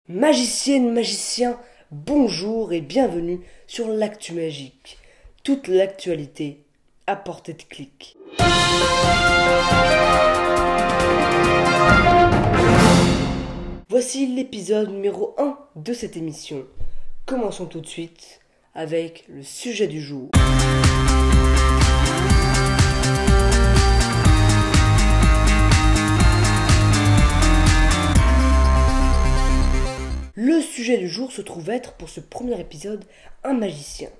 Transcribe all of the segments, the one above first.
Magiciennes, magiciens, bonjour et bienvenue sur l'Actu Magique. Toute l'actualité à portée de clic. Voici l'épisode numéro 1 de cette émission. Commençons tout de suite avec le sujet du jour. Le sujet du jour se trouve être, pour ce premier épisode, un magicien.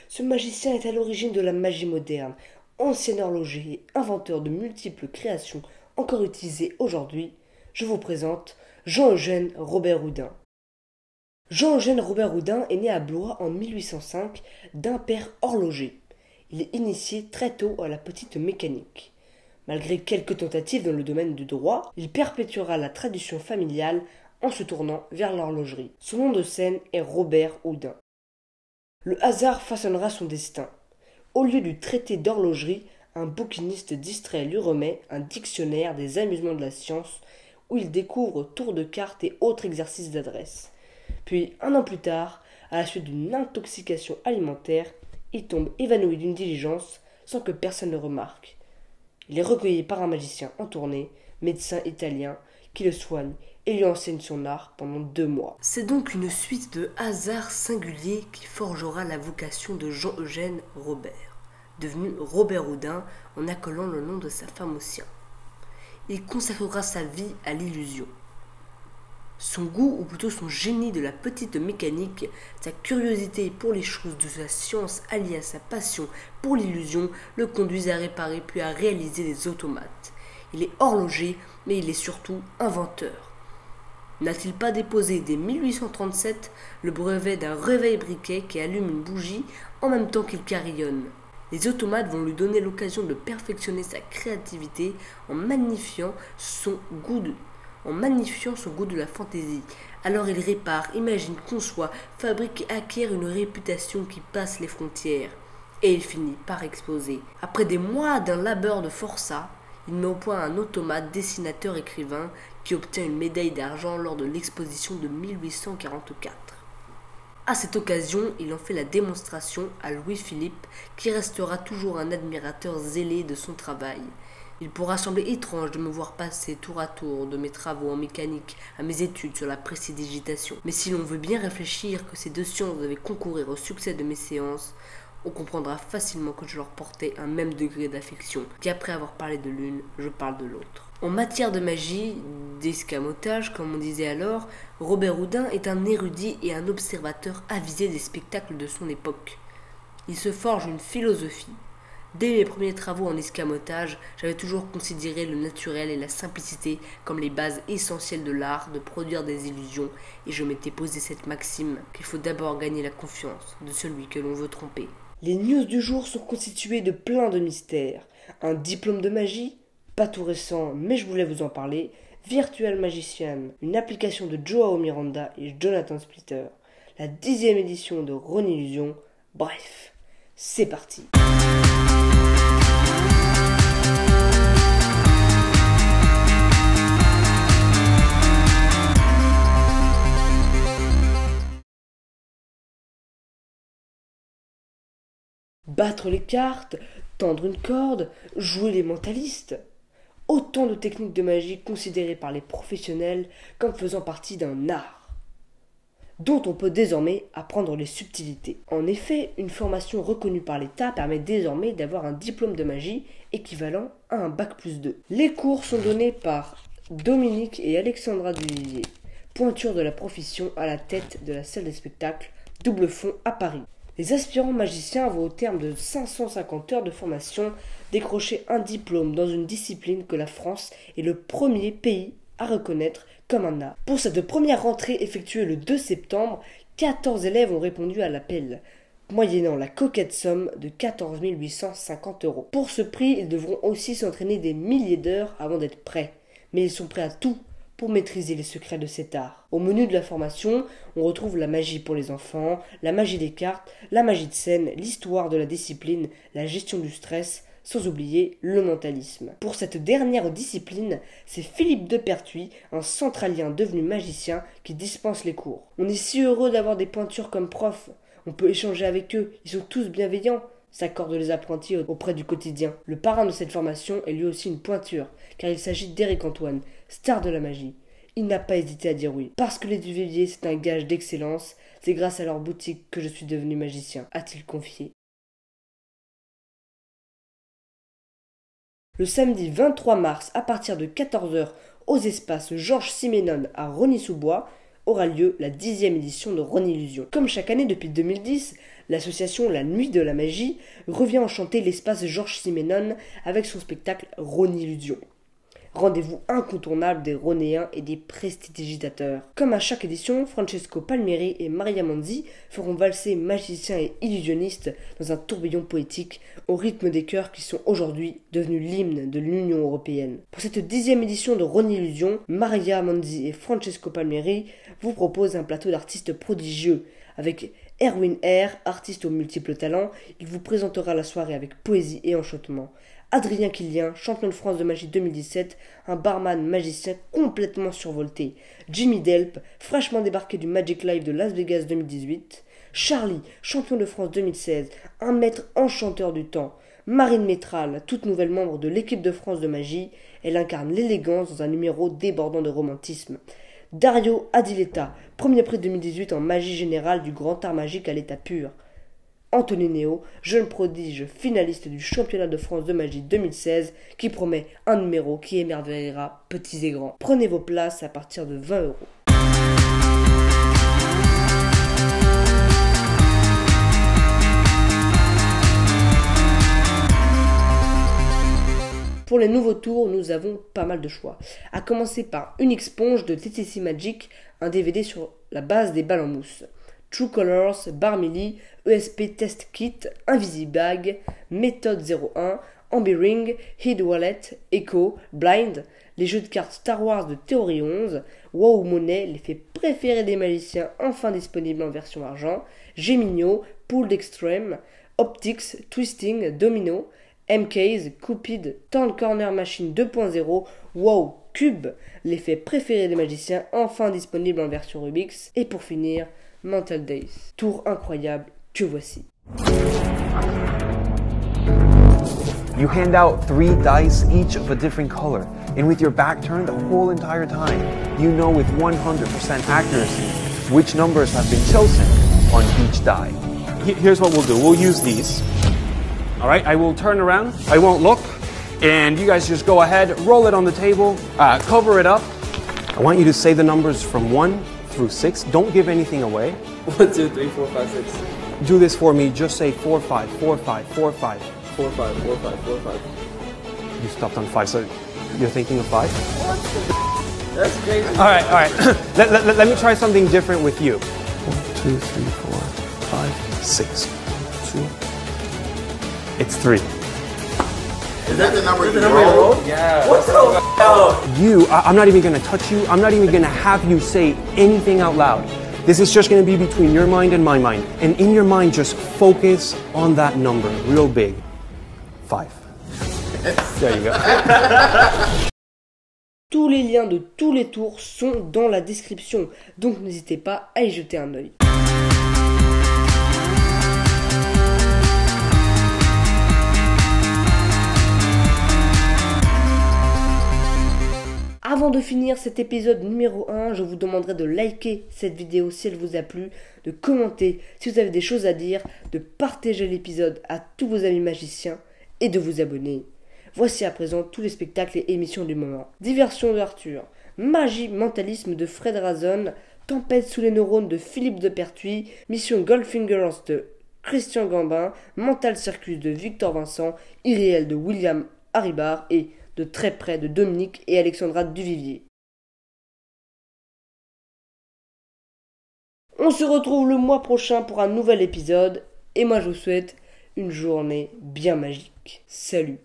Ce magicien est à l'origine de la magie moderne, ancien horloger et inventeur de multiples créations encore utilisées aujourd'hui. Je vous présente Jean-Eugène Robert Houdin. Jean-Eugène Robert Houdin est né à Blois en 1805 d'un père horloger. Il est initié très tôt à la petite mécanique. Malgré quelques tentatives dans le domaine du droit, il perpétuera la tradition familiale en se tournant vers l'horlogerie. Son nom de scène est Robert Houdin. Le hasard façonnera son destin. Au lieu du traité d'horlogerie, un bouquiniste distrait lui remet un dictionnaire des amusements de la science où il découvre tours de cartes et autres exercices d'adresse. Puis, un an plus tard, à la suite d'une intoxication alimentaire, il tombe évanoui d'une diligence sans que personne ne remarque. Il est recueilli par un magicien en tournée, médecin italien, qui le soigne et lui enseigne son art pendant 2 mois. C'est donc une suite de hasards singuliers qui forgera la vocation de Jean-Eugène Robert, devenu Robert Houdin en accolant le nom de sa femme au sien. Il consacrera sa vie à l'illusion. Son goût, ou plutôt son génie de la petite mécanique, sa curiosité pour les choses de la science alliée à sa passion pour l'illusion, le conduisent à réparer puis à réaliser des automates. Il est horloger, mais il est surtout inventeur. N'a-t-il pas déposé dès 1837 le brevet d'un réveil-briquet qui allume une bougie en même temps qu'il carillonne? Les automates vont lui donner l'occasion de perfectionner sa créativité en magnifiant son goût de la fantaisie. Alors il répare, imagine, conçoit, fabrique et acquiert une réputation qui passe les frontières. Et il finit par exploser. Après des mois d'un labeur de forçat, il met au point un automate dessinateur-écrivain qui obtient une médaille d'argent lors de l'exposition de 1844. À cette occasion, il en fait la démonstration à Louis-Philippe, qui restera toujours un admirateur zélé de son travail. Il pourra sembler étrange de me voir passer tour à tour de mes travaux en mécanique à mes études sur la prestidigitation. Mais si l'on veut bien réfléchir que ces deux sciences devaient concourir au succès de mes séances, on comprendra facilement que je leur portais un même degré d'affection, qu'après avoir parlé de l'une, je parle de l'autre. En matière de magie, d'escamotage, comme on disait alors, Robert Houdin est un érudit et un observateur avisé des spectacles de son époque. Il se forge une philosophie. Dès mes premiers travaux en escamotage, j'avais toujours considéré le naturel et la simplicité comme les bases essentielles de l'art de produire des illusions, et je m'étais posé cette maxime qu'il faut d'abord gagner la confiance de celui que l'on veut tromper. Les news du jour sont constituées de plein de mystères. Un diplôme de magie, pas tout récent, mais je voulais vous en parler. Virtual Magician, une application de Joao Miranda et Jonathan Splitter. La 10e édition de Ronillusion. Bref, c'est parti. Battre les cartes, tendre une corde, jouer les mentalistes. Autant de techniques de magie considérées par les professionnels comme faisant partie d'un art, dont on peut désormais apprendre les subtilités. En effet, une formation reconnue par l'État permet désormais d'avoir un diplôme de magie équivalent à un bac+2. Les cours sont donnés par Dominique et Alexandra Duvivier, pointure de la profession à la tête de la salle des spectacles Double Fond à Paris. Les aspirants magiciens vont au terme de 550 heures de formation décrocher un diplôme dans une discipline que la France est le premier pays à reconnaître comme un art. Pour cette première rentrée effectuée le 2 septembre, 14 élèves ont répondu à l'appel, moyennant la coquette somme de 14 850 €. Pour ce prix, ils devront aussi s'entraîner des milliers d'heures avant d'être prêts. Mais ils sont prêts à tout pour maîtriser les secrets de cet art. Au menu de la formation, on retrouve la magie pour les enfants, la magie des cartes, la magie de scène, l'histoire de la discipline, la gestion du stress, sans oublier le mentalisme. Pour cette dernière discipline, c'est Philippe de Pertuis, un centralien devenu magicien, qui dispense les cours. On est si heureux d'avoir des pointures comme profs. On peut échanger avec eux, ils sont tous bienveillants, s'accordent les apprentis auprès du quotidien. Le parrain de cette formation est lui aussi une pointure, car il s'agit d'Éric Antoine, star de la magie. Il n'a pas hésité à dire oui. Parce que les Duvivier, c'est un gage d'excellence, c'est grâce à leur boutique que je suis devenu magicien, a-t-il confié. Le samedi 23 mars, à partir de 14 h, aux espaces Georges Simenon à Rosny-sous-Bois, aura lieu la 10e édition de Rhônillusion. Comme chaque année depuis 2010, l'association La Nuit de la Magie revient enchanter l'espace Georges Simenon avec son spectacle Rhônillusion. Rendez-vous incontournable des Rhonéens et des prestidigitateurs. Comme à chaque édition, Francesco Palmieri et Maria Manzi feront valser magiciens et illusionnistes dans un tourbillon poétique au rythme des chœurs qui sont aujourd'hui devenus l'hymne de l'Union européenne. Pour cette 10e édition de Rhônillusion, Maria Manzi et Francesco Palmieri vous proposent un plateau d'artistes prodigieux. Avec Erwin R, artiste aux multiples talents, il vous présentera la soirée avec poésie et enchantement. Adrien Killian, champion de France de magie 2017, un barman magicien complètement survolté. Jimmy Delp, fraîchement débarqué du Magic Live de Las Vegas 2018. Charlie, champion de France 2016, un maître enchanteur du temps. Marine Métral, toute nouvelle membre de l'équipe de France de magie, elle incarne l'élégance dans un numéro débordant de romantisme. Dario Adiletta, premier prix 2018 en magie générale du grand art magique à l'état pur. Anthony Néo, jeune prodige finaliste du championnat de France de magie 2016, qui promet un numéro qui émerveillera petits et grands. Prenez vos places à partir de 20 €. Pour les nouveaux tours, nous avons pas mal de choix. À commencer par Unique Sponge de TTC Magic, un DVD sur la base des balles en mousse. True Colors, Barmili, ESP Test Kit, Invisibag, Méthode 01, Ambi Ring, Hid Wallet, Echo, Blind, les jeux de cartes Star Wars de Théorie 11, Wow Money, les faits préférés des magiciens enfin disponibles en version argent, Gemino, Pooled Extreme, Optics, Twisting, Domino, MKs, Cupid, Turn Corner Machine 2.0, Wow Cube, les faits préférés des magiciens enfin disponibles en version Rubik's, et pour finir, Mental Days. Tour incroyable que voici. You hand out 3 dice, each of a different color, and with your back turned the whole entire time, you know with 100% accuracy which numbers have been chosen on each die. Here's what we'll do. We'll use these. All right, I will turn around. I won't look. And you guys just go ahead, roll it on the table, cover it up. I want you to say the numbers from 1 through 6. Don't give anything away. 1, 2, 3, 4, 5, 6. Do this for me. Just say 4, 5, 4, 5, 4, 5. 4, 5, 4, 5, 4, 5. You stopped on 5, so you're thinking of 5? That's crazy. All right. let me try something different with you. 1, 2, 3, 4, 5, 6, 2. It's 3. Is that the number you rolled? Yeah. What the hell? I'm not even going to touch you. I'm not even going to have you say anything out loud. This is just going to be between your mind and my mind. And in your mind, just focus on that number real big. 5. There you go. Tous les liens de tous les tours sont dans la description, donc n'hésitez pas à y jeter un œil. Avant de finir cet épisode numéro 1, je vous demanderai de liker cette vidéo si elle vous a plu, de commenter si vous avez des choses à dire, de partager l'épisode à tous vos amis magiciens et de vous abonner. Voici à présent tous les spectacles et émissions du moment. Diversion de Arthur, Magie Mentalisme de Fred Razon, Tempête sous les neurones de Philippe de Pertuis, Mission Goldfingers de Christian Gambin, Mental Circus de Victor Vincent, Irréel de William Haribar et De très près de Dominique et Alexandra Duvivier. On se retrouve le mois prochain pour un nouvel épisode et moi je vous souhaite une journée bien magique. Salut!